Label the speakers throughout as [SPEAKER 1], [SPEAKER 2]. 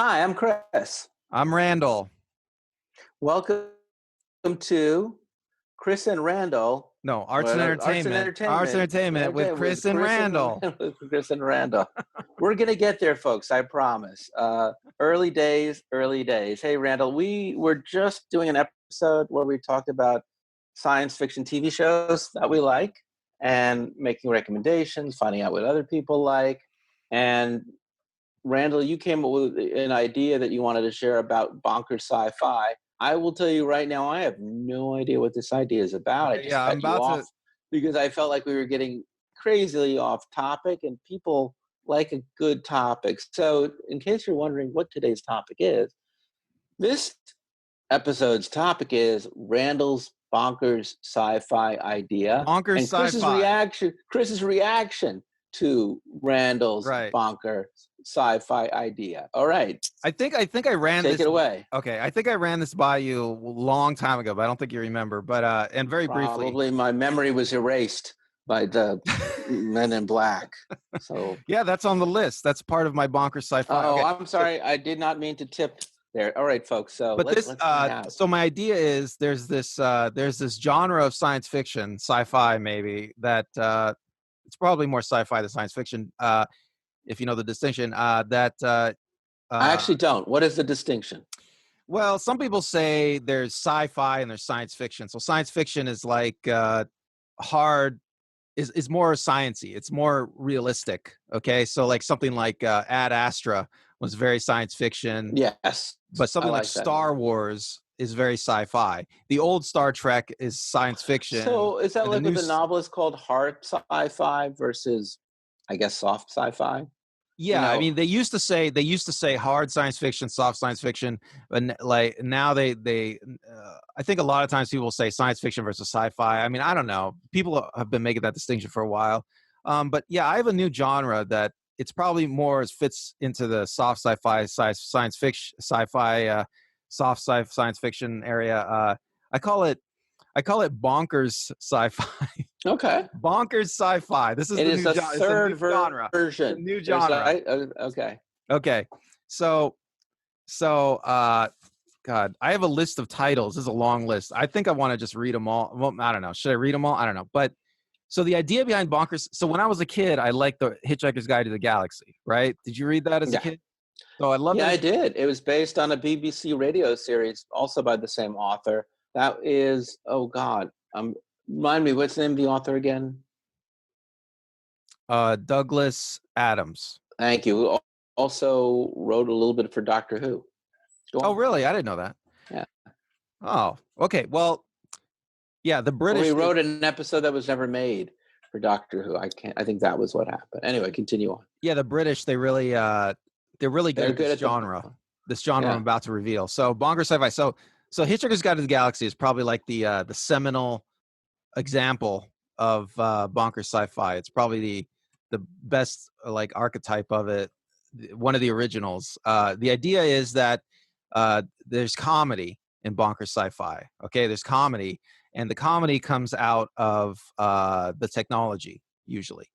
[SPEAKER 1] Hi, I'm Chris.
[SPEAKER 2] I'm Randall.
[SPEAKER 1] Welcome to Chris and Randall.
[SPEAKER 2] No, Arts and
[SPEAKER 1] Arts and
[SPEAKER 2] Entertainment. Arts and
[SPEAKER 1] Entertainment.
[SPEAKER 2] Entertainment with Chris and
[SPEAKER 1] Chris
[SPEAKER 2] Randall.
[SPEAKER 1] with Chris and Randall. We're gonna get there, folks. I promise. Early days, early days. Hey, Randall, we were just doing an episode where we talked about science fiction TV shows that we like and making recommendations, finding out what other people like. And Randall, you came up with an idea that you wanted to share about Bonkers Sci-Fi. I will tell you right now, I have no idea what this idea is about. I
[SPEAKER 2] Okay,
[SPEAKER 1] just
[SPEAKER 2] yeah, I'm
[SPEAKER 1] cut you
[SPEAKER 2] about
[SPEAKER 1] off
[SPEAKER 2] to.
[SPEAKER 1] because I felt like we were getting crazily off topic, and people like a good topic. So, in case you're wondering what today's topic is, this episode's topic is Randall's Bonkers Sci-Fi idea
[SPEAKER 2] Bonkers
[SPEAKER 1] and Chris's
[SPEAKER 2] Sci-Fi.
[SPEAKER 1] reaction. Chris's reaction to Randall's
[SPEAKER 2] Right.
[SPEAKER 1] Bonkers Sci-Fi idea. All right,
[SPEAKER 2] I think I ran
[SPEAKER 1] take
[SPEAKER 2] this.
[SPEAKER 1] it away.
[SPEAKER 2] Okay, I think I ran this by you a long time ago, but I don't think you remember. But and very briefly.
[SPEAKER 1] Probably my memory was erased by the Men in Black. So,
[SPEAKER 2] Yeah, that's on the list. That's part of my Bonkers Sci-Fi.
[SPEAKER 1] oh,
[SPEAKER 2] Okay.
[SPEAKER 1] I'm sorry, I did not mean to tip there. All right, folks. So
[SPEAKER 2] But
[SPEAKER 1] let's
[SPEAKER 2] this,
[SPEAKER 1] find out.
[SPEAKER 2] so my idea is there's this genre of science fiction, sci-fi maybe, that it's probably more sci-fi than science fiction, if you know the distinction.
[SPEAKER 1] I actually don't. What is the distinction?
[SPEAKER 2] Well, some people say there's sci-fi and there's science fiction. So science fiction is like hard, is more sciencey. It's more realistic. Okay, so like something like Ad Astra was very science fiction.
[SPEAKER 1] Yes,
[SPEAKER 2] But something like
[SPEAKER 1] that.
[SPEAKER 2] Star Wars is very sci-fi. The old Star Trek is science fiction.
[SPEAKER 1] So is that
[SPEAKER 2] and
[SPEAKER 1] like what the novel is called, hard sci-fi versus, I guess, soft sci-fi?
[SPEAKER 2] Yeah, I mean, they used to say hard science fiction, soft science fiction, but like now I think a lot of times people say science fiction versus sci-fi. I mean, I don't know. People have been making that distinction for a while. But yeah, I have a new genre that it's probably more fits into the soft sci-fi, science fiction, sci-fi, soft science fiction area. I call it bonkers sci-fi.
[SPEAKER 1] Okay.
[SPEAKER 2] Bonkers sci-fi. This is
[SPEAKER 1] It
[SPEAKER 2] the
[SPEAKER 1] is
[SPEAKER 2] new
[SPEAKER 1] the third
[SPEAKER 2] genre.
[SPEAKER 1] version.
[SPEAKER 2] The new genre.
[SPEAKER 1] Okay.
[SPEAKER 2] Okay. So God, I have a list of titles. This is a long list. I think I want to just read them all. Well, I don't know. Should I read them all? I don't know. But so the idea behind Bonkers. So when I was a kid, I liked the Hitchhiker's Guide to the Galaxy, right? Did you read that as a kid? So I love
[SPEAKER 1] Yeah,
[SPEAKER 2] that.
[SPEAKER 1] I did. It was based on a BBC radio series, also by the same author. That is, oh God, remind me, what's the name of the author again?
[SPEAKER 2] Douglas Adams.
[SPEAKER 1] Thank you. Also wrote a little bit for Doctor Who.
[SPEAKER 2] Oh, really? I didn't know that.
[SPEAKER 1] Yeah.
[SPEAKER 2] Oh, okay. Well, yeah, the British.
[SPEAKER 1] Well, he wrote an episode that was never made for Doctor Who. I think that was what happened. Anyway, continue on.
[SPEAKER 2] Yeah, the British, they're really good at this genre. This genre I'm about to reveal. So Bonkers Sci-Fi. So Hitchhiker's Guide to the Galaxy is probably like the seminal example of Bonkers Sci-Fi. It's probably the best like archetype of it. One of the originals. The idea is that there's comedy in Bonkers Sci-Fi. Okay, there's comedy, and the comedy comes out of the technology usually.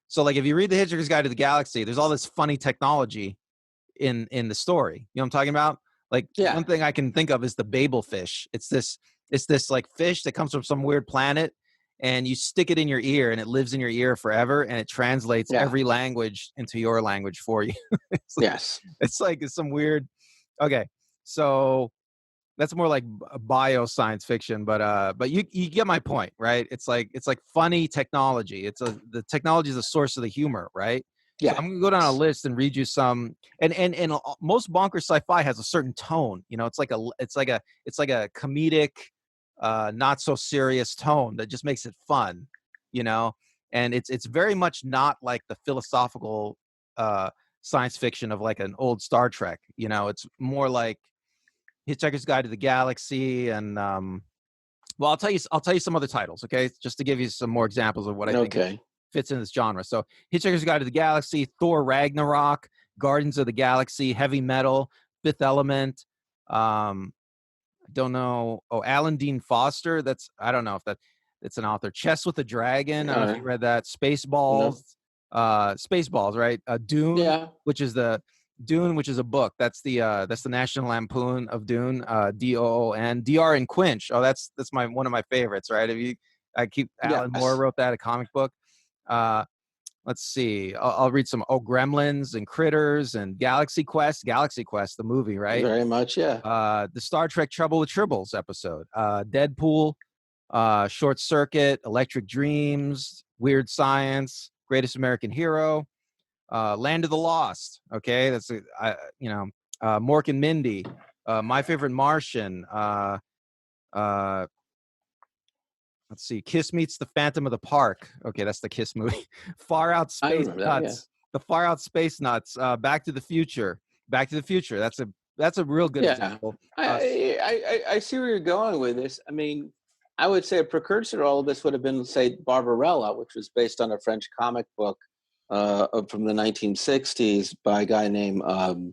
[SPEAKER 2] So like if you read the Hitchhiker's Guide to the Galaxy, there's all this funny technology in the story. You know what I'm talking about? Like one thing I can think of is the Babel fish. It's this like fish that comes from some weird planet, and you stick it in your ear and it lives in your ear forever, and it translates every language into your language for you. It's like some weird. Okay, so that's more like bio science fiction, but you get my point, right? It's like funny technology. The technology is the source of the humor, right?
[SPEAKER 1] Yeah.
[SPEAKER 2] So I'm gonna go down a list and read you some. And most Bonkers Sci-Fi has a certain tone. You know, it's like a comedic, not so serious tone that just makes it fun. You know, and it's very much not like the philosophical science fiction of like an old Star Trek. You know, it's more like Hitchhiker's Guide to the Galaxy, and well, I'll tell you some other titles, okay, just to give you some more examples of what I think fits in this genre. So, Hitchhiker's Guide to the Galaxy, Thor Ragnarok, Guardians of the Galaxy, Heavy Metal, Fifth Element. I don't know. Oh, Alan Dean Foster. I don't know if it's an author. Chess with a Dragon. I don't know if you read that. Spaceballs. Spaceballs, right? Dune, which is the Dune, which is a book. That's the National Lampoon of Dune. Doon. Dr. and Quinch. Oh, that's one of my favorites. Right? Alan Moore wrote that, a comic book. Let's see. I'll read some. Gremlins and Critters and Galaxy Quest. Galaxy Quest, the movie, right?
[SPEAKER 1] Very much, yeah.
[SPEAKER 2] The Star Trek Trouble with Tribbles episode. Deadpool, Short Circuit, Electric Dreams, Weird Science, Greatest American Hero, Land of the Lost. Okay, that's Mork and Mindy, My Favorite Martian. Let's see. Kiss Meets the Phantom of the Park. Okay, that's the Kiss movie. Far Out Space Nuts. The Far Out Space Nuts. Back to the Future. Back to the Future. That's a real good example.
[SPEAKER 1] I see where you're going with this. I mean, I would say a precursor to all of this would have been, say, Barbarella, which was based on a French comic book from the 1960s by a guy named, I'm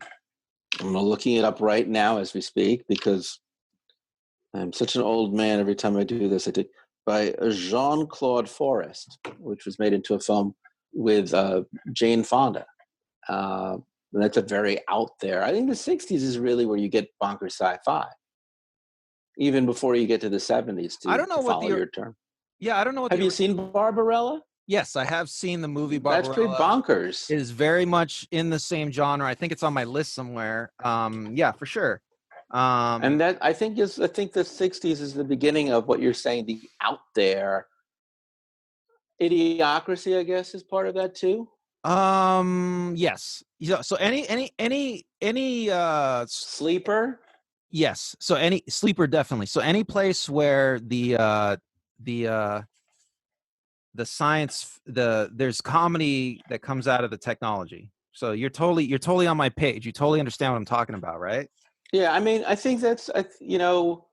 [SPEAKER 1] looking it up right now as we speak because I'm such an old man every time I do this. By Jean-Claude Forest, which was made into a film with Jane Fonda. And that's a very out there. I think the 60s is really where you get bonkers sci-fi. Even before you get to the 70s
[SPEAKER 2] I don't know
[SPEAKER 1] to follow your term.
[SPEAKER 2] Yeah, I don't know what
[SPEAKER 1] Have you seen Barbarella?
[SPEAKER 2] Yes, I have seen the movie Barbarella.
[SPEAKER 1] That's pretty bonkers.
[SPEAKER 2] It is very much in the same genre. I think it's on my list somewhere. Yeah, for sure.
[SPEAKER 1] And that I think the 60s is the beginning of what you're saying, the out there. Idiocracy, I guess, is part of that too.
[SPEAKER 2] Yes. So any
[SPEAKER 1] Sleeper.
[SPEAKER 2] Yes. So any Sleeper, definitely. So any place where the science, there's comedy that comes out of the technology. So you're totally on my page. You totally understand what I'm talking about, right?
[SPEAKER 1] Yeah, I mean, I think that's
[SPEAKER 2] Ghostbusters.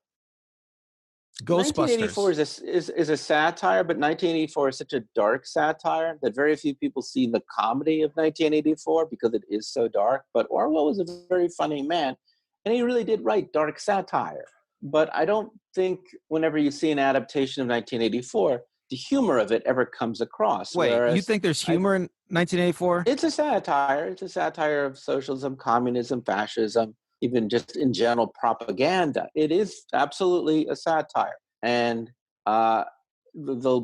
[SPEAKER 1] 1984 is a satire, but 1984 is such a dark satire that very few people see the comedy of 1984 because it is so dark. But Orwell was a very funny man, and he really did write dark satire. But I don't think whenever you see an adaptation of 1984, the humor of it ever comes across.
[SPEAKER 2] Wait, you think there's humor in 1984?
[SPEAKER 1] It's a satire. It's a satire of socialism, communism, fascism, even just in general propaganda. It is absolutely a satire. And the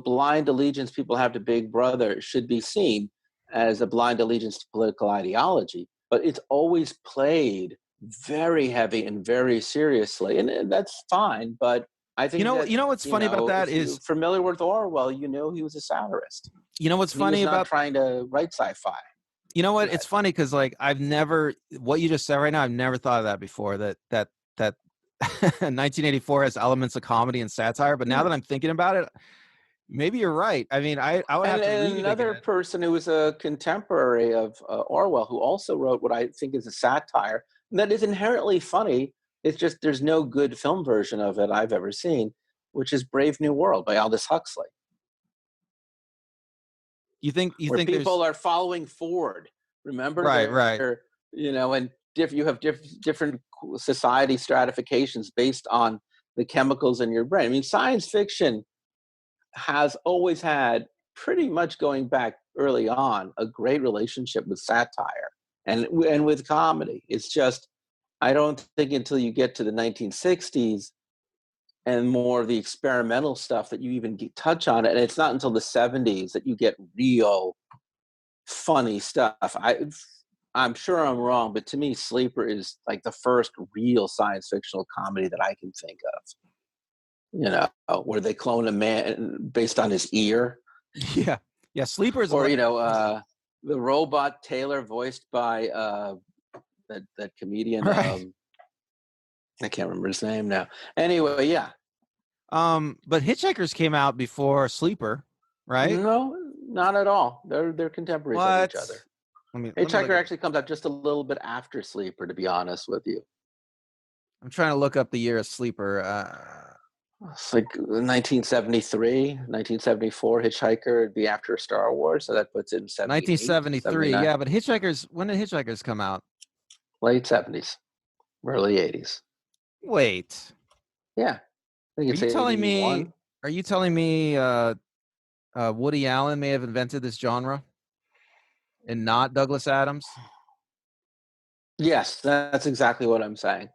[SPEAKER 1] blind allegiance people have to Big Brother should be seen as a blind allegiance to political ideology. But it's always played very heavy and very seriously. And that's fine. But I think
[SPEAKER 2] you know what's funny about that is,
[SPEAKER 1] familiar with Orwell, he was a satirist.
[SPEAKER 2] You know what's funny about
[SPEAKER 1] trying to write sci-fi.
[SPEAKER 2] You know what? It's funny because I've never, what you just said right now, I've never thought of that before. That 1984 has elements of comedy and satire. But now that I'm thinking about it, maybe you're right. I mean, I would have to read
[SPEAKER 1] another person who was a contemporary of Orwell who also wrote what I think is a satire that is inherently funny. It's just there's no good film version of it I've ever seen, which is Brave New World by Aldous Huxley.
[SPEAKER 2] You think
[SPEAKER 1] people are following Ford? Remember,
[SPEAKER 2] right?
[SPEAKER 1] And you have different society stratifications based on the chemicals in your brain. I mean, science fiction has always had, pretty much going back early on, a great relationship with satire and with comedy. It's just, I don't think until you get to the 1960s and more of the experimental stuff that you even touch on it. And it's not until the 70s that you get real funny stuff. I'm sure I'm wrong, but to me, Sleeper is like the first real science fictional comedy that I can think of. Where they clone a man based on his ear.
[SPEAKER 2] Yeah. Sleeper is,
[SPEAKER 1] or the robot Taylor voiced by that comedian.
[SPEAKER 2] Right.
[SPEAKER 1] I can't remember his name now. Anyway, yeah.
[SPEAKER 2] But Hitchhikers came out before Sleeper, right?
[SPEAKER 1] No, not at all. They're contemporaries of each other. Hitchhiker actually comes out just a little bit after Sleeper, to be honest with you.
[SPEAKER 2] I'm trying to look up the year of Sleeper.
[SPEAKER 1] It's like 1973, 1974. Hitchhiker would be after Star Wars, so that puts it in
[SPEAKER 2] 1973. Yeah, but when did Hitchhikers come out?
[SPEAKER 1] Late 70s, early 80s.
[SPEAKER 2] Wait.
[SPEAKER 1] Yeah. I think it's
[SPEAKER 2] Are you telling me Woody Allen may have invented this genre and not Douglas Adams?
[SPEAKER 1] Yes, that's exactly what I'm saying.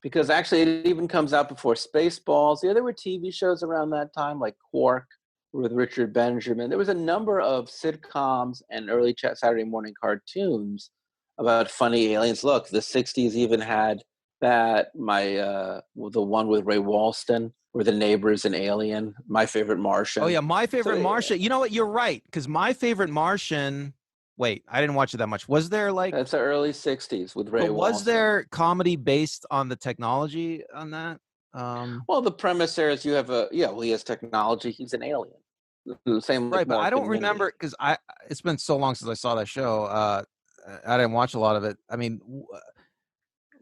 [SPEAKER 1] Because actually, it even comes out before Spaceballs. Yeah, there were TV shows around that time, like Quark with Richard Benjamin. There was a number of sitcoms and early Saturday morning cartoons about funny aliens. Look, the '60s even had that the one with Ray Walston, where the neighbor is an alien. My Favorite
[SPEAKER 2] Oh
[SPEAKER 1] Martian.
[SPEAKER 2] yeah, My
[SPEAKER 1] So
[SPEAKER 2] Favorite Martian. You know what? You're right, because My Favorite Martian. Wait, I didn't watch it that much. Was there like?
[SPEAKER 1] that's the early '60s with Ray
[SPEAKER 2] But was
[SPEAKER 1] Walston.
[SPEAKER 2] there comedy based on the technology on that?
[SPEAKER 1] Well, the premise there is you have well, he has technology. He's an alien. The same with
[SPEAKER 2] Right, but I
[SPEAKER 1] Mork
[SPEAKER 2] don't
[SPEAKER 1] and Mindy.
[SPEAKER 2] remember because it's been so long since I saw that show. I didn't watch a lot of it. I mean,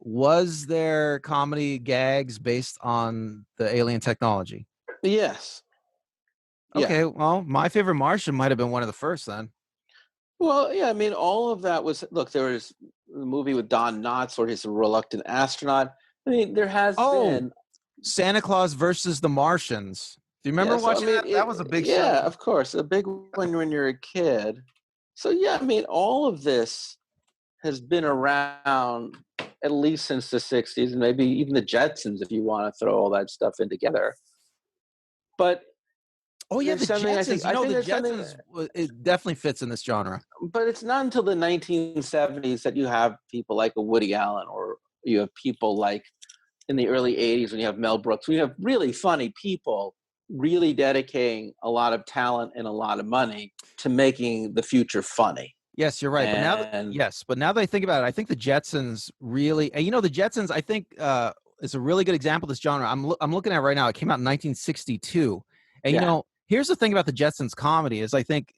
[SPEAKER 2] was there comedy gags based on the alien technology?
[SPEAKER 1] Yes. Yeah.
[SPEAKER 2] Okay, well, My Favorite Martian might have been one of the first then.
[SPEAKER 1] Well, yeah, I mean, all of that was look, there was the movie with Don Knotts where he's a reluctant astronaut. I mean, there has
[SPEAKER 2] Oh,
[SPEAKER 1] been
[SPEAKER 2] Santa Claus versus the Martians. Do you remember
[SPEAKER 1] yeah, so I
[SPEAKER 2] watching
[SPEAKER 1] mean
[SPEAKER 2] that? That was a big
[SPEAKER 1] yeah,
[SPEAKER 2] show.
[SPEAKER 1] of course, a big one when you're a kid. So yeah, I mean, all of this has been around at least since the '60s and maybe even the Jetsons if you want to throw all that stuff in together. But
[SPEAKER 2] Oh yeah,
[SPEAKER 1] there's
[SPEAKER 2] the
[SPEAKER 1] something
[SPEAKER 2] Jetsons. You
[SPEAKER 1] I
[SPEAKER 2] know,
[SPEAKER 1] think
[SPEAKER 2] the
[SPEAKER 1] there's something
[SPEAKER 2] Jetsons. It definitely fits in this genre.
[SPEAKER 1] but it's not until the 1970s that you have people like a Woody Allen or you have people like in the early 80s when you have Mel Brooks, when you have really funny people really dedicating a lot of talent and a lot of money to making the future funny.
[SPEAKER 2] Yes, you're right. But
[SPEAKER 1] And
[SPEAKER 2] now that I think about it, I think the Jetsons really, and you know, the Jetsons, I think is a really good example of this genre. I'm looking at it right now. It came out in 1962, and you
[SPEAKER 1] yeah,
[SPEAKER 2] know, here's the thing about the Jetsons comedy is I think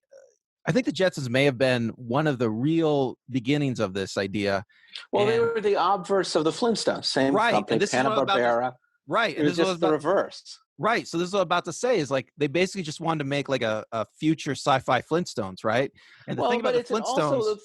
[SPEAKER 2] the Jetsons may have been one of the real beginnings of this idea,
[SPEAKER 1] well, they
[SPEAKER 2] and
[SPEAKER 1] were the obverse of the Flintstones, same
[SPEAKER 2] right, and
[SPEAKER 1] company,
[SPEAKER 2] this is what I'm about to
[SPEAKER 1] Hanna-Barbera.
[SPEAKER 2] right,
[SPEAKER 1] It
[SPEAKER 2] and
[SPEAKER 1] was
[SPEAKER 2] this is what I was
[SPEAKER 1] just the
[SPEAKER 2] about
[SPEAKER 1] reverse.
[SPEAKER 2] right. So this is what I'm about to say is like they basically just wanted to make like a future sci-fi Flintstones, right? And the thing
[SPEAKER 1] Well,
[SPEAKER 2] about
[SPEAKER 1] but
[SPEAKER 2] the
[SPEAKER 1] it's also
[SPEAKER 2] Flintstones,
[SPEAKER 1] the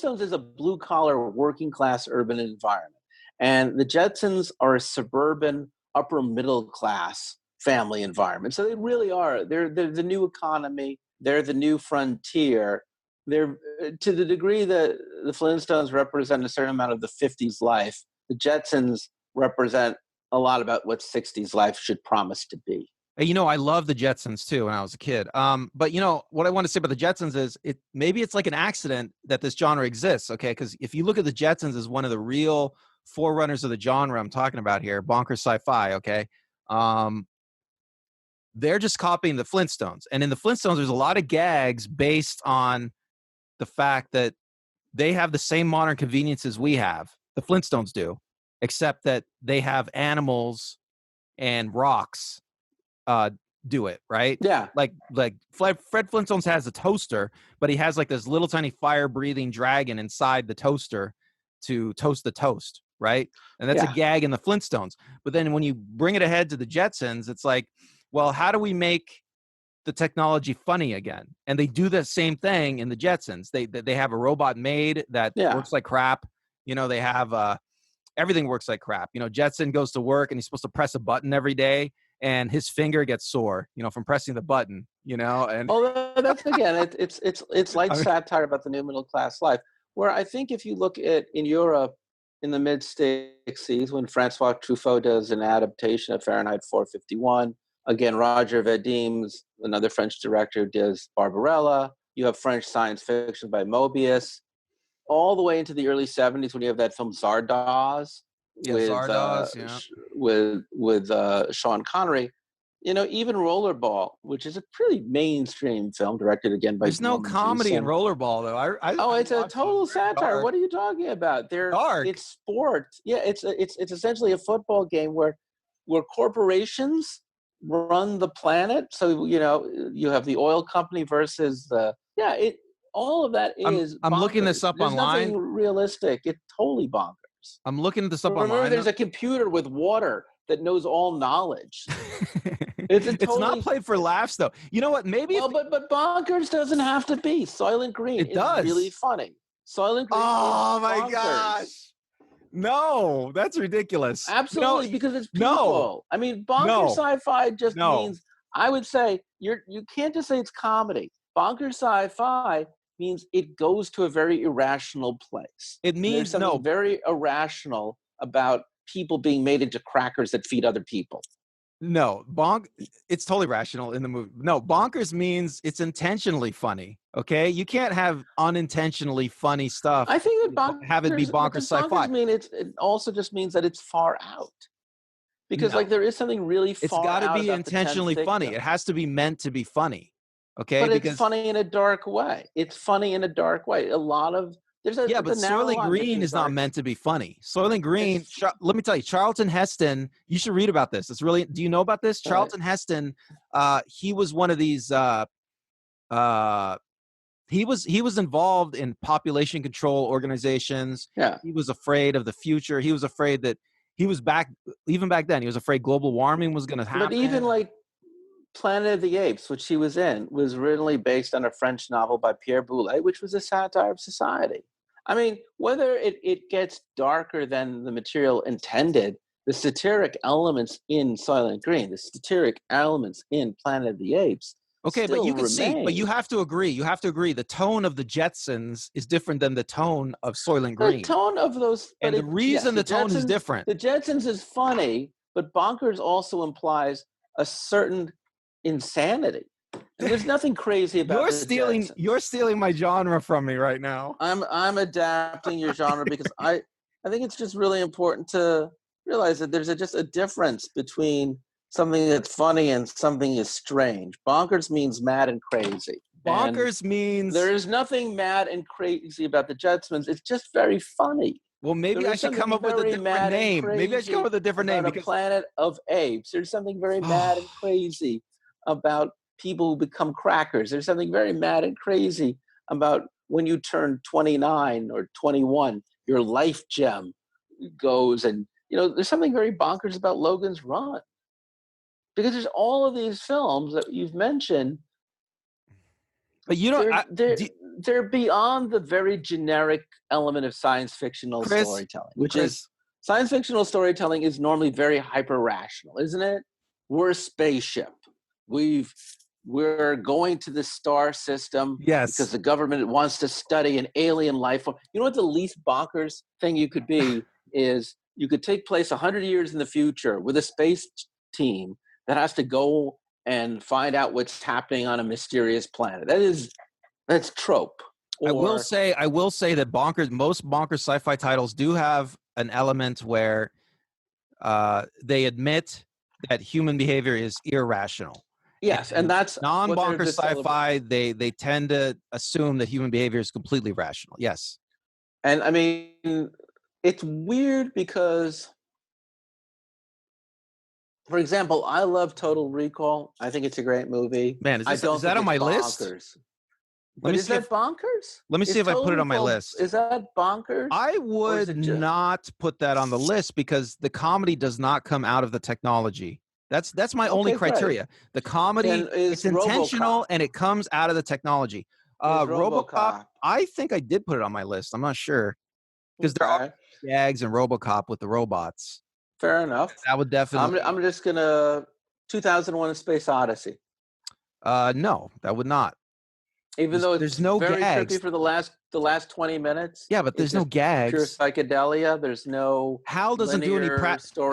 [SPEAKER 1] Flintstones is a blue collar, working class urban environment, and the Jetsons are a suburban, upper middle class family environment. So they really are. They're the new economy. They're the new frontier. They're to the degree that the Flintstones represent a certain amount of the '50s life. The Jetsons represent a lot about what '60s life should promise to be.
[SPEAKER 2] you know, I love the Jetsons too when I was a kid. But you know what I want to say about the Jetsons is maybe it's like an accident that this genre exists. Okay, because if you look at the Jetsons as one of the real forerunners of the genre I'm talking about here, Bonkers Sci-Fi. Okay, um, they're just copying the Flintstones, and in the Flintstones, there's a lot of gags based on the fact that they have the same modern conveniences we have. The Flintstones do, except that they have animals and rocks uh do it, right?
[SPEAKER 1] Yeah,
[SPEAKER 2] Like Fred Flintstones has a toaster, but he has like this little tiny fire breathing dragon inside the toaster to toast the toast, right? And that's a
[SPEAKER 1] yeah,
[SPEAKER 2] gag in the Flintstones. But then when you bring it ahead to the Jetsons, it's like, well, how do we make the technology funny again? And they do the same thing in the Jetsons. They have a robot maid that
[SPEAKER 1] yeah.
[SPEAKER 2] works like crap. You know, they have everything works like crap. You know, Jetson goes to work and he's supposed to press a button every day, and his finger gets sore, you know, from pressing the button. You know, and
[SPEAKER 1] Well, that's again, it's light
[SPEAKER 2] I mean,
[SPEAKER 1] satire about the new middle class life. Where I think if you look at in Europe in the mid '60s when Francois Truffaut does an adaptation of Fahrenheit 451, again Roger Vadim's another French director does Barbarella. You have French science fiction by Mobius, all the way into the early '70s when you have that film Zardoz
[SPEAKER 2] yeah, Zardoz, yeah.
[SPEAKER 1] with Sean Connery. You know, even Rollerball, which is a pretty mainstream film directed again by
[SPEAKER 2] There's no
[SPEAKER 1] Norman
[SPEAKER 2] comedy in
[SPEAKER 1] Jewison.
[SPEAKER 2] Rollerball though.
[SPEAKER 1] Oh,
[SPEAKER 2] I
[SPEAKER 1] it's a
[SPEAKER 2] watched it.
[SPEAKER 1] total
[SPEAKER 2] It's very
[SPEAKER 1] satire.
[SPEAKER 2] dark.
[SPEAKER 1] What are you talking about?
[SPEAKER 2] Dark.
[SPEAKER 1] It's sport. Yeah, it's essentially a football game where corporations run the planet. So you know you have the oil company versus the yeah. It all of that is
[SPEAKER 2] I'm looking this
[SPEAKER 1] bonkers.
[SPEAKER 2] up
[SPEAKER 1] There's nothing
[SPEAKER 2] online.
[SPEAKER 1] realistic. It's totally bonkers.
[SPEAKER 2] I'm looking this up
[SPEAKER 1] Remember,
[SPEAKER 2] online
[SPEAKER 1] there's
[SPEAKER 2] though.
[SPEAKER 1] a computer with water that knows all knowledge. It's a
[SPEAKER 2] It's not
[SPEAKER 1] totally
[SPEAKER 2] played for laughs though. You know what? Maybe if
[SPEAKER 1] well, but bonkers doesn't have to be. Soylent Green
[SPEAKER 2] it
[SPEAKER 1] is really
[SPEAKER 2] does.
[SPEAKER 1] funny. Soylent Green is
[SPEAKER 2] Oh my
[SPEAKER 1] bonkers.
[SPEAKER 2] gosh. No, that's ridiculous. You know,
[SPEAKER 1] Absolutely, because it's
[SPEAKER 2] no,
[SPEAKER 1] people. I mean, bonkers
[SPEAKER 2] no,
[SPEAKER 1] sci-fi just
[SPEAKER 2] no.
[SPEAKER 1] means I would say you can't just say it's comedy. Bonkers sci-fi means it goes to a very irrational place.
[SPEAKER 2] It means
[SPEAKER 1] there's something very irrational about people being made into crackers that feed other people.
[SPEAKER 2] No, it's totally rational in the movie. No, bonkers means it's intentionally funny. Okay, you can't have unintentionally funny stuff.
[SPEAKER 1] I think that
[SPEAKER 2] have it be bonkers sci-fi.
[SPEAKER 1] It also just means that it's far out. Because like there is something really far out.
[SPEAKER 2] It's got to be intentionally funny. It has to be meant to be funny. Okay,
[SPEAKER 1] but it's funny in a dark way. It's funny in a dark way. A lot of but
[SPEAKER 2] Soylent Green is not meant to be funny. Soylent Green. Let me tell you, Charlton Heston. You should read about this. It's really. Do you know about this? Charlton Heston. He was one of these. He was involved in population control organizations.
[SPEAKER 1] Yeah.
[SPEAKER 2] He was afraid of the future. He was afraid that even back then, he was afraid global warming was going to happen.
[SPEAKER 1] But even like Planet of the Apes, which he was in, was originally based on a French novel by Pierre Boulet, which was a satire of society. I mean, whether it gets darker than the material intended, the satiric elements in Soylent Green, the satiric elements in Planet of the Apes.
[SPEAKER 2] Okay, but you can see, but you have to agree. You have to agree. The tone of the Jetsons is different than the tone of Soylent Green.
[SPEAKER 1] The tone of those,
[SPEAKER 2] and the reason the tone is different.
[SPEAKER 1] The Jetsons is funny, but bonkers also implies a certain insanity. And there's nothing crazy about
[SPEAKER 2] You're stealing my genre from me right now.
[SPEAKER 1] I'm adapting your genre because I think it's just really important to realize that there's just a difference between something that's funny and something is strange. Bonkers means mad and crazy.
[SPEAKER 2] Bonkers means
[SPEAKER 1] there is nothing mad and crazy about the Jetsons. It's just very funny.
[SPEAKER 2] Well, maybe I should come up with a different name. Maybe I should come up with a different name.
[SPEAKER 1] Because Planet of Apes. There's something very mad and crazy about people who become crackers. There's something very mad and crazy about when you turn 29 or 21, your life gem goes, and there's something very bonkers about Logan's Run. Because there's all of these films that you've mentioned,
[SPEAKER 2] but
[SPEAKER 1] they're beyond the very generic element of science fictional storytelling, which is science fictional storytelling is normally very hyper rational, isn't it? We're a spaceship. We're going to the star system because the government wants to study an alien life form. You know what the least bonkers thing you could be is you could take place 100 years in the future with a space team that has to go and find out what's happening on a mysterious planet. That's trope.
[SPEAKER 2] I will say that most bonkers sci-fi titles do have an element where they admit that human behavior is irrational.
[SPEAKER 1] Yes, and that's
[SPEAKER 2] non-bonkers sci-fi. They tend to assume that human behavior is completely rational. Yes,
[SPEAKER 1] and I mean it's weird because, for example, I love Total Recall. I think it's a great movie.
[SPEAKER 2] Man, is that on my list?
[SPEAKER 1] Is that bonkers?
[SPEAKER 2] Let me see if I put it on my list.
[SPEAKER 1] Is that bonkers?
[SPEAKER 2] I would not put that on the list because the comedy does not come out of the technology. That's my only criteria. Right. The comedy, it's intentional and it comes out of the technology. RoboCop, I think I did put it on my list. I'm not sure because there are gags in RoboCop with the robots.
[SPEAKER 1] Fair enough.
[SPEAKER 2] That would definitely.
[SPEAKER 1] I'm just gonna 2001: A Space Odyssey.
[SPEAKER 2] No, that would not.
[SPEAKER 1] Even though
[SPEAKER 2] there's no
[SPEAKER 1] very
[SPEAKER 2] gags
[SPEAKER 1] trippy for the last 20 minutes.
[SPEAKER 2] Yeah, but there's no gags.
[SPEAKER 1] Pure psychedelia. There's no.
[SPEAKER 2] Hal doesn't do any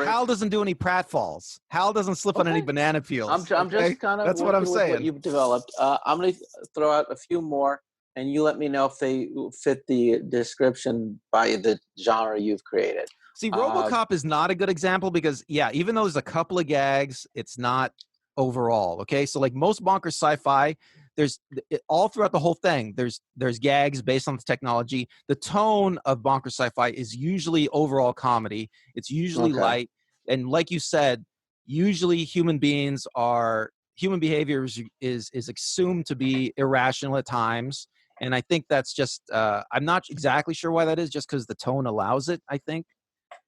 [SPEAKER 2] Hal doesn't do any pratfalls. Hal doesn't slip on any banana peels.
[SPEAKER 1] I'm just kind of.
[SPEAKER 2] That's what I'm saying.
[SPEAKER 1] What you've developed. I'm going to throw out a few more, and you let me know if they fit the description by the genre you've created.
[SPEAKER 2] See, RoboCop is not a good example because, even though there's a couple of gags, it's not overall. Okay, so like most bonkers sci-fi. There's all throughout the whole thing. There's gags based on the technology. The tone of bonkers sci-fi is usually overall comedy. It's usually light, and like you said, usually human behavior is assumed to be irrational at times. And I think that's just I'm not exactly sure why that is. Just because the tone allows it, I think.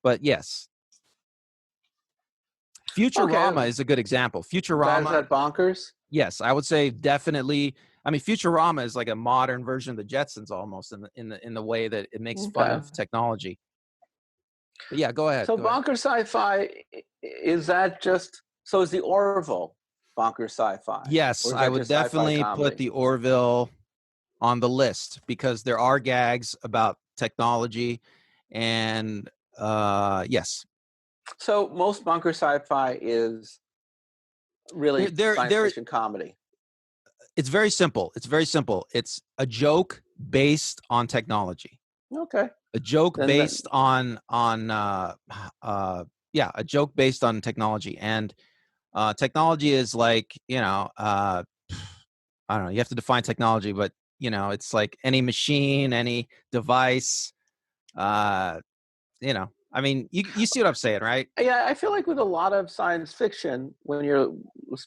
[SPEAKER 2] But yes, Futurama is a good example. Futurama.
[SPEAKER 1] Is that bonkers?
[SPEAKER 2] Yes, I would say definitely. I mean, Futurama is like a modern version of the Jetsons, almost in the way that it makes fun of technology. But yeah, go ahead.
[SPEAKER 1] So, bonkers sci-fi is that just? So, is the Orville bonkers sci-fi?
[SPEAKER 2] Yes, I would definitely put the Orville on the list because there are gags about technology, and yes.
[SPEAKER 1] So most Bonkers Sci-Fi is really science
[SPEAKER 2] There.
[SPEAKER 1] fiction comedy.
[SPEAKER 2] It's very simple. It's very simple. It's a joke based on technology.
[SPEAKER 1] Okay.
[SPEAKER 2] A joke
[SPEAKER 1] Then
[SPEAKER 2] based on yeah, a joke based on technology. And technology is like, I don't know, you have to define technology, but it's like any machine, any device, I mean, you see what I'm saying, right?
[SPEAKER 1] Yeah, I feel like with a lot of science fiction,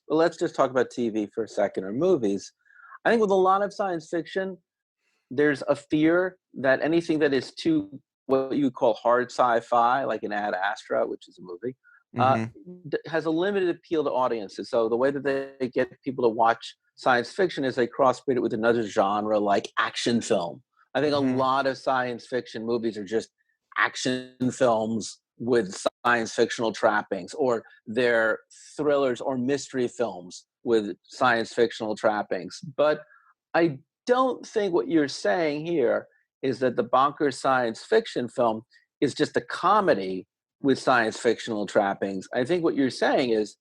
[SPEAKER 1] let's just talk about TV for a second or movies. I think with a lot of science fiction, there's a fear that anything that is too what you call hard sci-fi, like an Ad Astra, which is a movie, uh,
[SPEAKER 2] Mm-hmm.
[SPEAKER 1] has a limited appeal to audiences. So the way that they get people to watch science fiction is they crossbreed it with another genre like action film. I think a
[SPEAKER 2] Mm-hmm.
[SPEAKER 1] lot of science fiction movies are just action films with science fictional trappings, or they're thrillers or mystery films with science fictional trappings. But I don't think what you're saying here is that the Bonkers science fiction film is just a comedy with science fictional trappings. I think what you're saying is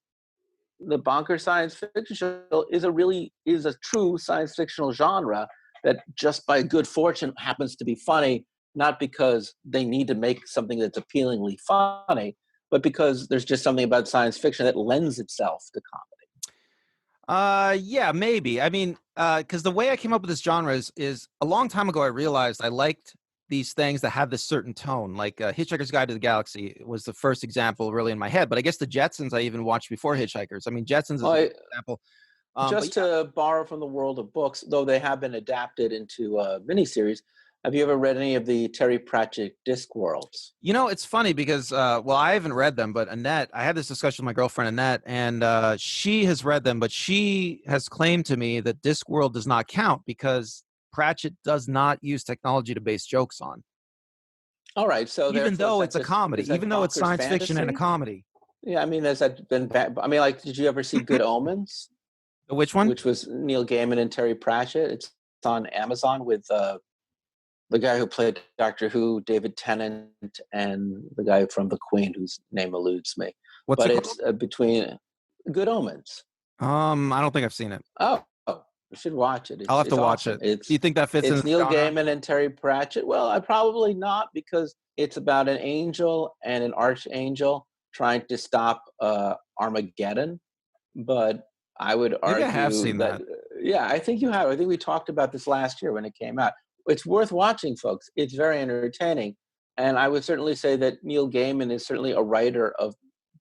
[SPEAKER 1] the Bonkers science fiction show is a true science fictional genre that just by good fortune happens to be funny, not because they need to make something that's appealingly funny, but because there's just something about science fiction that lends itself to comedy.
[SPEAKER 2] Yeah, maybe. I mean, because the way I came up with this genre is a long time ago. I realized I liked these things that have this certain tone. Like Hitchhiker's Guide to the Galaxy was the first example, really in my head. But I guess the Jetsons I even watched before Hitchhikers. I mean, Jetsons is
[SPEAKER 1] Well,
[SPEAKER 2] a good example. But
[SPEAKER 1] just to borrow from the world of books, though they have been adapted into a miniseries, have you ever read any of the Terry Pratchett Discworlds?
[SPEAKER 2] it's funny because, well, I haven't read them, but Annette, I had this discussion with my girlfriend Annette, and she has read them, but she has claimed to me that Discworld does not count because Pratchett does not use technology to base jokes on.
[SPEAKER 1] All right, so
[SPEAKER 2] Even
[SPEAKER 1] therefore, is
[SPEAKER 2] though
[SPEAKER 1] that
[SPEAKER 2] it's a
[SPEAKER 1] just
[SPEAKER 2] comedy,
[SPEAKER 1] is
[SPEAKER 2] even
[SPEAKER 1] that
[SPEAKER 2] though it's
[SPEAKER 1] bonkers
[SPEAKER 2] science fiction and a
[SPEAKER 1] fantasy?
[SPEAKER 2] comedy.
[SPEAKER 1] Yeah, I mean, has that been bad? I mean, like, did you ever see Good Omens,
[SPEAKER 2] Which one?
[SPEAKER 1] which was Neil Gaiman and Terry Pratchett? It's on Amazon with the guy who played Doctor Who, David Tennant, and the guy from The Queen, whose name eludes me.
[SPEAKER 2] What's
[SPEAKER 1] But
[SPEAKER 2] it called?
[SPEAKER 1] it's between Good Omens.
[SPEAKER 2] I don't think I've seen it.
[SPEAKER 1] Oh, you should watch it.
[SPEAKER 2] I'll have to
[SPEAKER 1] It's
[SPEAKER 2] watch
[SPEAKER 1] awesome.
[SPEAKER 2] it. Do you think that fits in
[SPEAKER 1] It's
[SPEAKER 2] the
[SPEAKER 1] Neil
[SPEAKER 2] genre?
[SPEAKER 1] Gaiman and Terry Pratchett. Well, I probably not because it's about an angel and an archangel trying to stop Armageddon. But I would
[SPEAKER 2] Maybe I have
[SPEAKER 1] argue
[SPEAKER 2] seen
[SPEAKER 1] that
[SPEAKER 2] that.
[SPEAKER 1] yeah, I think you have. I think we talked about this last year when it came out. It's worth watching, folks. It's very entertaining, and I would certainly say that Neil Gaiman is certainly a writer of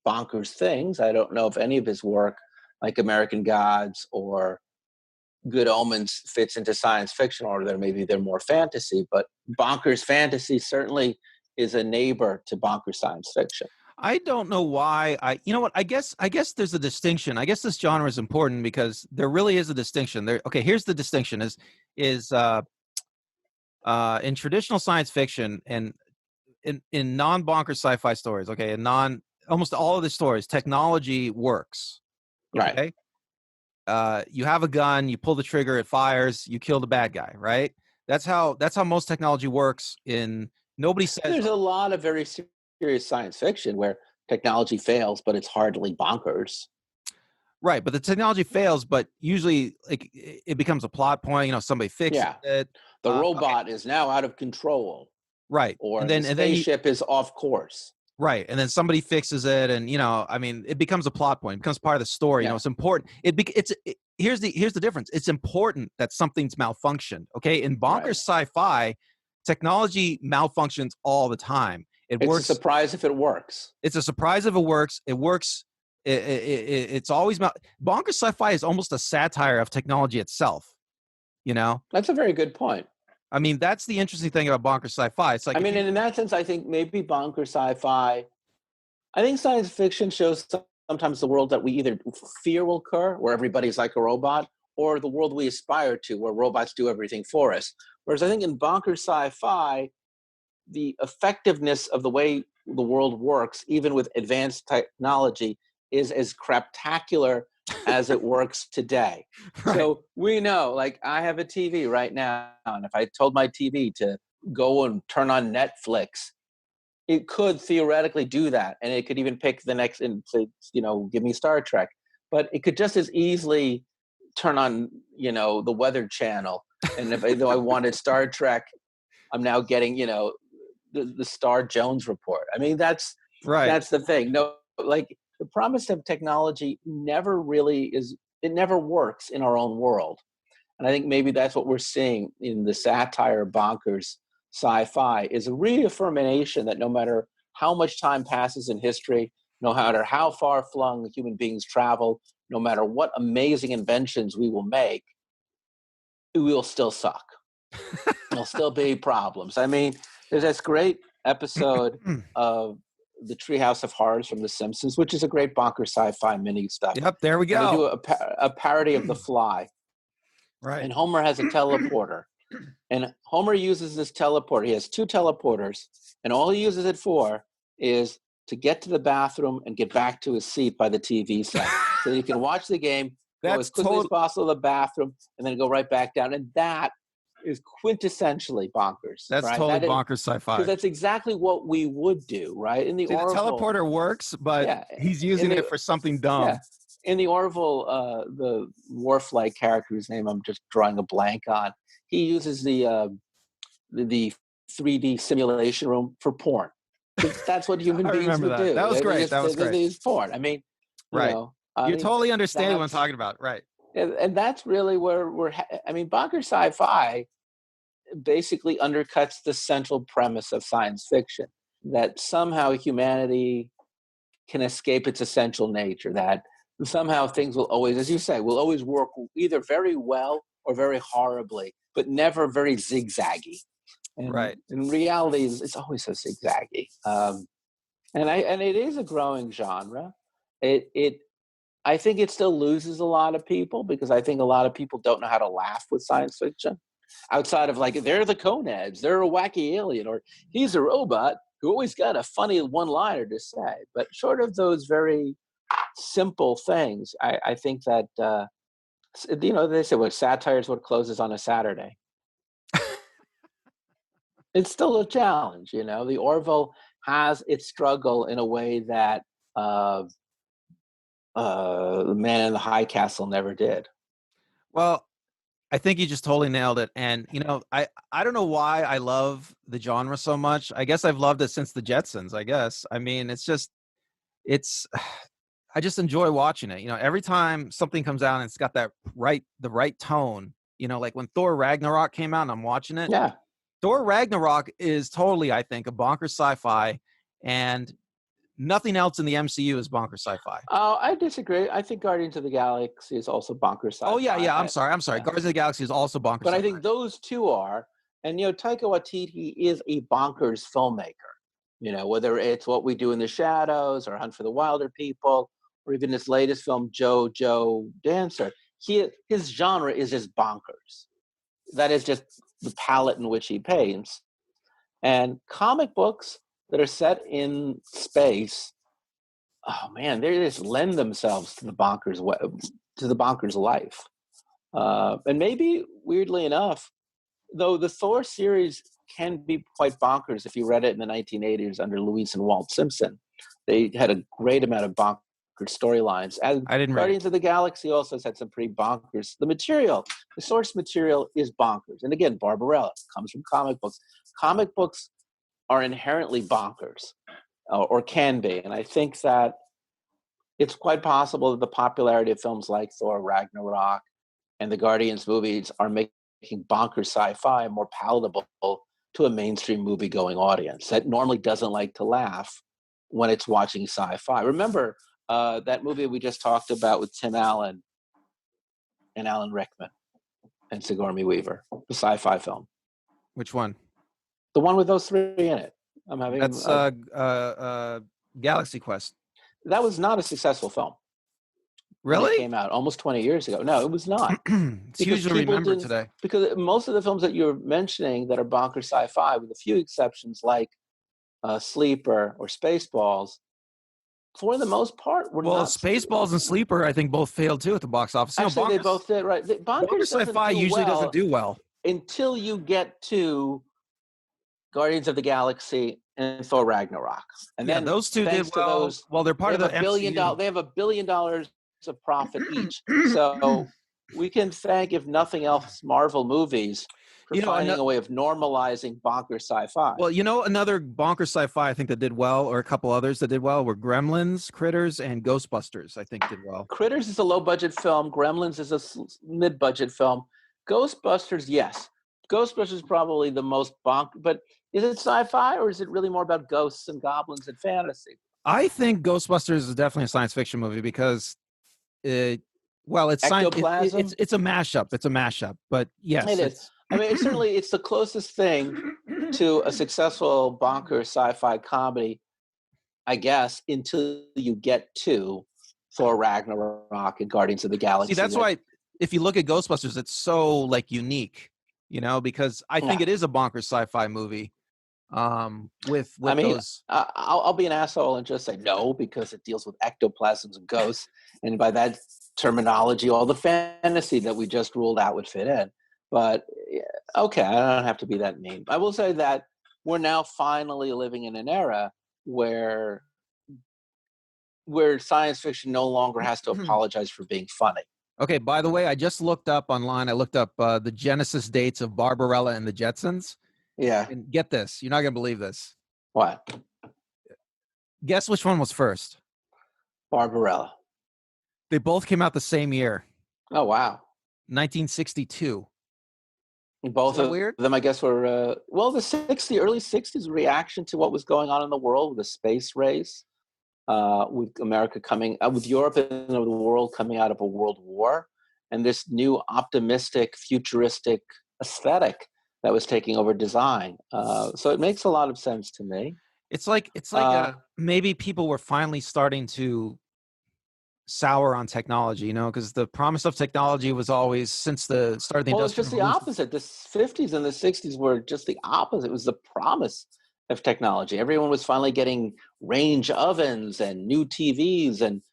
[SPEAKER 1] bonkers things. I don't know if any of his work, like American Gods or Good Omens, fits into science fiction, or maybe they're more fantasy. But bonkers fantasy certainly is a neighbor to bonkers science fiction.
[SPEAKER 2] I don't know why. You know what? I guess there's a distinction. I guess this genre is important because there really is a distinction. There. Okay, here's the distinction: is in traditional science fiction and in non-bonker sci-fi stories. Okay, in almost all of the stories, technology works.
[SPEAKER 1] Right.
[SPEAKER 2] Okay, you have a gun, you pull the trigger, it fires, you kill the bad guy. Right. That's how most technology works. Nobody says
[SPEAKER 1] There's a lot of very serious science fiction where technology fails, but it's hardly bonkers.
[SPEAKER 2] right, but the technology fails, but usually like it becomes a plot point. Somebody fixes
[SPEAKER 1] Yeah.
[SPEAKER 2] it.
[SPEAKER 1] The
[SPEAKER 2] Okay,
[SPEAKER 1] robot is now out of control,
[SPEAKER 2] right,
[SPEAKER 1] or
[SPEAKER 2] and
[SPEAKER 1] the
[SPEAKER 2] then you
[SPEAKER 1] spaceship is off course.
[SPEAKER 2] right, and then somebody fixes it, and I mean, it becomes a plot point, it becomes part of the story.
[SPEAKER 1] Yeah.
[SPEAKER 2] It's important. Here's the difference. It's important that something's malfunctioned. Okay, in bonkers
[SPEAKER 1] Right.
[SPEAKER 2] sci-fi, technology malfunctions all the time. It
[SPEAKER 1] It's a
[SPEAKER 2] works.
[SPEAKER 1] surprise if it works.
[SPEAKER 2] It's a surprise if it works. It works. It's always bonkers sci-fi is almost a satire of technology itself. You know,
[SPEAKER 1] That's a very good point.
[SPEAKER 2] I mean, that's the interesting thing about bonkers sci-fi. It's
[SPEAKER 1] I
[SPEAKER 2] like if
[SPEAKER 1] mean,
[SPEAKER 2] you
[SPEAKER 1] and in that sense, I think maybe bonkers sci-fi. I think science fiction shows sometimes the world that we either fear will occur, where everybody's like a robot, or the world we aspire to, where robots do everything for us. Whereas I think in bonkers sci-fi, the effectiveness of the way the world works, even with advanced technology, is as craptacular as it works today.
[SPEAKER 2] Right.
[SPEAKER 1] So we know, like, I have a TV right now, and if I told my TV to go and turn on Netflix, it could theoretically do that, and it could even pick the next and say, give me Star Trek. But it could just as easily turn on, the Weather Channel. And though I wanted Star Trek, I'm now getting, the Star Jones report. I mean, that's the thing. No, like, the promise of technology never really is. It never works in our own world. And I think maybe that's what we're seeing in the satire Bonkers Sci-Fi, is a reaffirmation that no matter how much time passes in history, no matter how far flung human beings travel, no matter what amazing inventions we will make, we will still suck. There'll still be problems. I mean, there's this great episode of the Treehouse of Horrors from The Simpsons, which is a great Bonkers Sci-Fi mini stuff.
[SPEAKER 2] Yep, there we go.
[SPEAKER 1] And they do a parody of The Fly.
[SPEAKER 2] Right.
[SPEAKER 1] And Homer has a teleporter. And Homer uses this teleporter. He has 2 teleporters, and all he uses it for is to get to the bathroom and get back to his seat by the TV set. So he can watch the game, go as quickly as possible to the bathroom, and then go right back down. And that is quintessentially Bonkers.
[SPEAKER 2] That's
[SPEAKER 1] right?
[SPEAKER 2] totally Bonkers Sci-Fi.
[SPEAKER 1] Because that's exactly what we would do, right? In the Orville,
[SPEAKER 2] the teleporter works, but he's using it for something dumb.
[SPEAKER 1] Yeah. In the Orville, the Worf-like character, whose name I'm just drawing a blank on, he uses the 3D simulation room for porn. That's what human beings would do.
[SPEAKER 2] That was great. That was great.
[SPEAKER 1] They use porn. I mean,
[SPEAKER 2] right. You totally understand what I'm talking about, right?
[SPEAKER 1] And that's really where Bonkers Sci-Fi basically undercuts the central premise of science fiction, that somehow humanity can escape its essential nature, that somehow things will always, as you say, will always work either very well or very horribly, but never very zigzaggy. And
[SPEAKER 2] right.
[SPEAKER 1] In reality, it's always so zigzaggy. And it is a growing genre. I think it still loses a lot of people, because I think a lot of people don't know how to laugh with science fiction. Outside of, like, they're the Coneheads, they're a wacky alien, or he's a robot who always got a funny one-liner to say. But short of those very simple things, I think that, they say, well, satire is what closes on a Saturday. It's still a challenge, The Orville has its struggle in a way that The Man in the High Castle never did.
[SPEAKER 2] Well, I think you just totally nailed it. And, I don't know why I love the genre so much. I guess I've loved it since the Jetsons, I guess. I mean, I just enjoy watching it. Every time something comes out and it's got the right tone, like when Thor Ragnarok came out and I'm watching it.
[SPEAKER 1] Yeah.
[SPEAKER 2] Thor Ragnarok is totally, I think, a Bonkers Sci-Fi, and nothing else in the MCU is Bonkers Sci-Fi.
[SPEAKER 1] Oh, I disagree. I think Guardians of the Galaxy is also Bonkers Sci-Fi.
[SPEAKER 2] Oh, yeah. I'm sorry. Yeah. Guardians of the Galaxy is also Bonkers
[SPEAKER 1] But
[SPEAKER 2] Sci-Fi.
[SPEAKER 1] I think those two are. And, Taika Waititi is a bonkers filmmaker. Whether it's What We Do in the Shadows or Hunt for the Wilder People, or even his latest film, Joe Dancer. His genre is just bonkers. That is just the palette in which he paints. And comic books that are set in space, oh man, they just lend themselves to the bonkers life. And maybe, weirdly enough, though the Thor series can be quite bonkers if you read it in the 1980s under Louise and Walt Simpson. They had a great amount of bonkers storylines. And
[SPEAKER 2] I didn't read
[SPEAKER 1] Guardians of the Galaxy also has had some pretty bonkers. The source material is bonkers. And again, Barbarella comes from comic books. Comic books are inherently bonkers, or can be. And I think that it's quite possible that the popularity of films like Thor Ragnarok and the Guardians movies are making Bonkers Sci-Fi more palatable to a mainstream movie-going audience that normally doesn't like to laugh when it's watching sci-fi. Remember that movie we just talked about with Tim Allen and Alan Rickman and Sigourney Weaver, the sci-fi film?
[SPEAKER 2] Which one?
[SPEAKER 1] The one with those three in it.
[SPEAKER 2] That's Galaxy Quest.
[SPEAKER 1] That was not a successful film.
[SPEAKER 2] Really?
[SPEAKER 1] It came out almost 20 years ago. No, it was not.
[SPEAKER 2] It's hugely remembered today.
[SPEAKER 1] Because most of the films that you're mentioning that are bonkers sci-fi, with a few exceptions like Sleeper or Spaceballs, for the most part, were
[SPEAKER 2] well,
[SPEAKER 1] not.
[SPEAKER 2] Spaceballs and Sleeper, I think both failed too at the box office.
[SPEAKER 1] Actually, they both did, right?
[SPEAKER 2] Bonkers
[SPEAKER 1] Bonkers doesn't
[SPEAKER 2] Sci-Fi
[SPEAKER 1] do
[SPEAKER 2] usually
[SPEAKER 1] well
[SPEAKER 2] doesn't do well
[SPEAKER 1] until you get to Guardians of the Galaxy and Thor Ragnarok, and
[SPEAKER 2] yeah,
[SPEAKER 1] then
[SPEAKER 2] those two did
[SPEAKER 1] thanks to
[SPEAKER 2] well.
[SPEAKER 1] those,
[SPEAKER 2] Well, they're part of the MCU.
[SPEAKER 1] They have $1 billion of profit each. So we can thank, if nothing else, Marvel movies for finding a way of normalizing Bonkers Sci-Fi.
[SPEAKER 2] Well, another Bonkers Sci-Fi I think that did well, or a couple others that did well, were Gremlins, Critters, and Ghostbusters. I think did well.
[SPEAKER 1] Critters is a low-budget film. Gremlins is a mid-budget film. Ghostbusters, yes. Ghostbusters is probably the most but is it sci-fi, or is it really more about ghosts and goblins and fantasy?
[SPEAKER 2] I think Ghostbusters is definitely a science fiction movie because it's
[SPEAKER 1] ectoplasm.
[SPEAKER 2] It's a mashup. It's a mashup, but yes,
[SPEAKER 1] it is. I mean, it's the closest thing to a successful Bonkers Sci-Fi comedy, I guess, until you get to Thor Ragnarok and Guardians of the Galaxy.
[SPEAKER 2] See, that's why if you look at Ghostbusters, it's so unique, because I think it is a Bonkers Sci-Fi movie. With those,
[SPEAKER 1] I'll be an asshole and just say no, because it deals with ectoplasms and ghosts, and by that terminology, all the fantasy that we just ruled out would fit in. But okay, I don't have to be that mean. I will say that we're now finally living in an era where science fiction no longer has to apologize for being funny.
[SPEAKER 2] Okay, by the way, I just looked up online. I looked up the Genesis dates of Barbarella and the Jetsons.
[SPEAKER 1] Yeah.
[SPEAKER 2] And get this. You're not going to believe this.
[SPEAKER 1] What?
[SPEAKER 2] Guess which one was first?
[SPEAKER 1] Barbarella.
[SPEAKER 2] They both came out the same year.
[SPEAKER 1] Oh, wow.
[SPEAKER 2] 1962.
[SPEAKER 1] Both of them, I guess, were, the early 60s reaction to what was going on in the world with the space race, with America with Europe and the world coming out of a world war, and this new optimistic, futuristic aesthetic that was taking over design. So it makes a lot of sense to me.
[SPEAKER 2] It's like maybe people were finally starting to sour on technology, because the promise of technology was always, since the start of the Industrial
[SPEAKER 1] it's just
[SPEAKER 2] Revolution.
[SPEAKER 1] the opposite. The 50s and the 60s were just the opposite. It was the promise of technology. Everyone was finally getting range ovens and new TVs and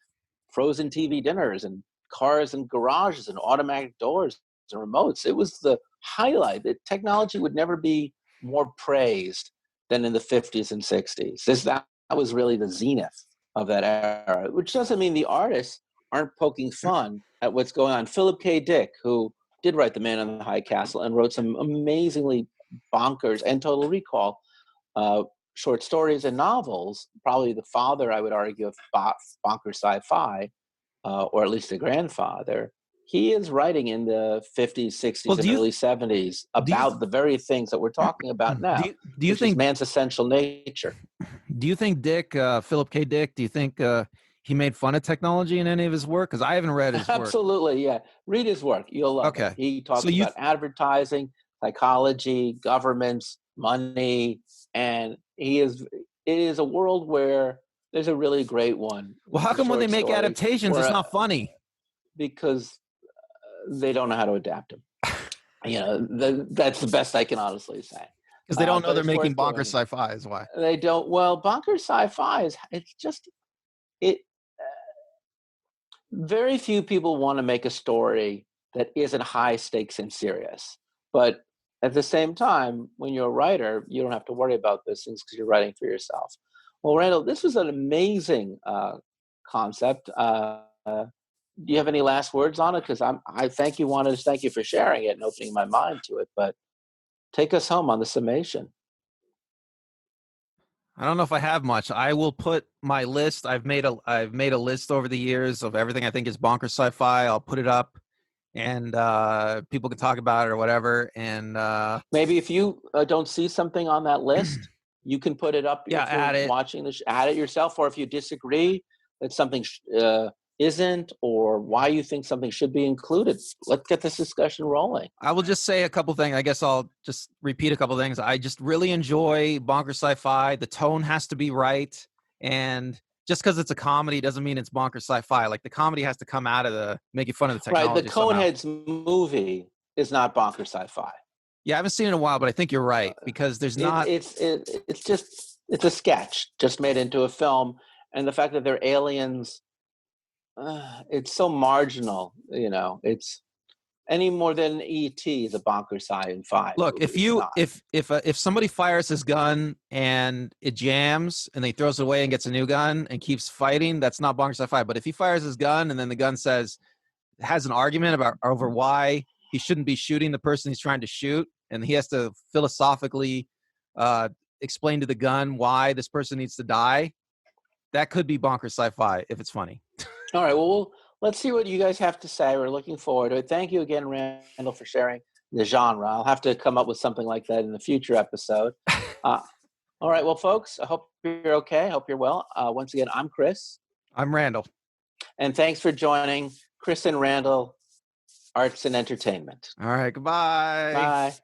[SPEAKER 1] frozen TV dinners and cars and garages and automatic doors and remotes. It was the highlight. That technology would never be more praised than in the 50s and 60s. That was really the zenith of that era, which doesn't mean the artists aren't poking fun at what's going on. Philip K. Dick, who did write The Man in the High Castle and wrote some amazingly bonkers and Total Recall short stories and novels, probably the father, I would argue, of Bonkers Sci-Fi, or at least the grandfather. He is writing in the 50s, 60s, and early 70s about the very things that we're talking about now.
[SPEAKER 2] Do you think
[SPEAKER 1] man's essential nature?
[SPEAKER 2] Do you think Philip K. Dick, do you think he made fun of technology in any of his work? Because I haven't read his work.
[SPEAKER 1] Absolutely, yeah. Read his work. You'll love it. He talks about advertising, psychology, governments, money, and it is a world where there's a really great one.
[SPEAKER 2] Well, how come when they make adaptations, it's not funny?
[SPEAKER 1] Because they don't know how to adapt them. That's the best I can honestly say.
[SPEAKER 2] Because they don't know they're making Bonkers Sci-Fi is why.
[SPEAKER 1] They don't. Well, Bonkers Sci-Fi very few people want to make a story that isn't high stakes and serious. But at the same time, when you're a writer, you don't have to worry about those things because you're writing for yourself. Well, Randall, this was an amazing concept. Do you have any last words on it? Because I thank you for sharing it and opening my mind to it. But take us home on the summation.
[SPEAKER 2] I don't know if I have much. I will put my list. I've made a list over the years of everything I think is Bonkers Sci-Fi. I'll put it up, and people can talk about it or whatever. And
[SPEAKER 1] maybe if you don't see something on that list, you can put it up.
[SPEAKER 2] Yeah, add it.
[SPEAKER 1] Watching this, add it yourself, or if you disagree that something isn't, or why you think something should be included. Let's get this discussion rolling.
[SPEAKER 2] I will just say a couple things. I guess I'll just repeat a couple things. I just really enjoy Bonkers Sci-Fi. The tone has to be right. And just because it's a comedy doesn't mean it's Bonkers Sci-Fi. Like, the comedy has to come out of making fun of the technology.
[SPEAKER 1] Right, the Coneheads movie is not Bonkers Sci-Fi.
[SPEAKER 2] Yeah, I haven't seen it in a while, but I think you're right, because there's not...
[SPEAKER 1] It's a sketch just made into a film. and the fact that they're aliens, it's so marginal. It's any more than E.T., the Bonkers Sci-Fi.
[SPEAKER 2] Look, if somebody fires his gun and it jams and then he throws it away and gets a new gun and keeps fighting, that's not Bonkers Sci-Fi. But if he fires his gun and then the gun has an argument over why he shouldn't be shooting the person he's trying to shoot, and he has to philosophically explain to the gun why this person needs to die, that could be Bonkers Sci-Fi if it's funny.
[SPEAKER 1] All right, well, let's see what you guys have to say. We're looking forward to it. Thank you again, Randall, for sharing the genre. I'll have to come up with something like that in a future episode. All right, well, folks, I hope you're okay. I hope you're well. Once again, I'm Chris.
[SPEAKER 2] I'm Randall.
[SPEAKER 1] And thanks for joining Chris and Randall, Arts and Entertainment.
[SPEAKER 2] All right, goodbye.
[SPEAKER 1] Bye.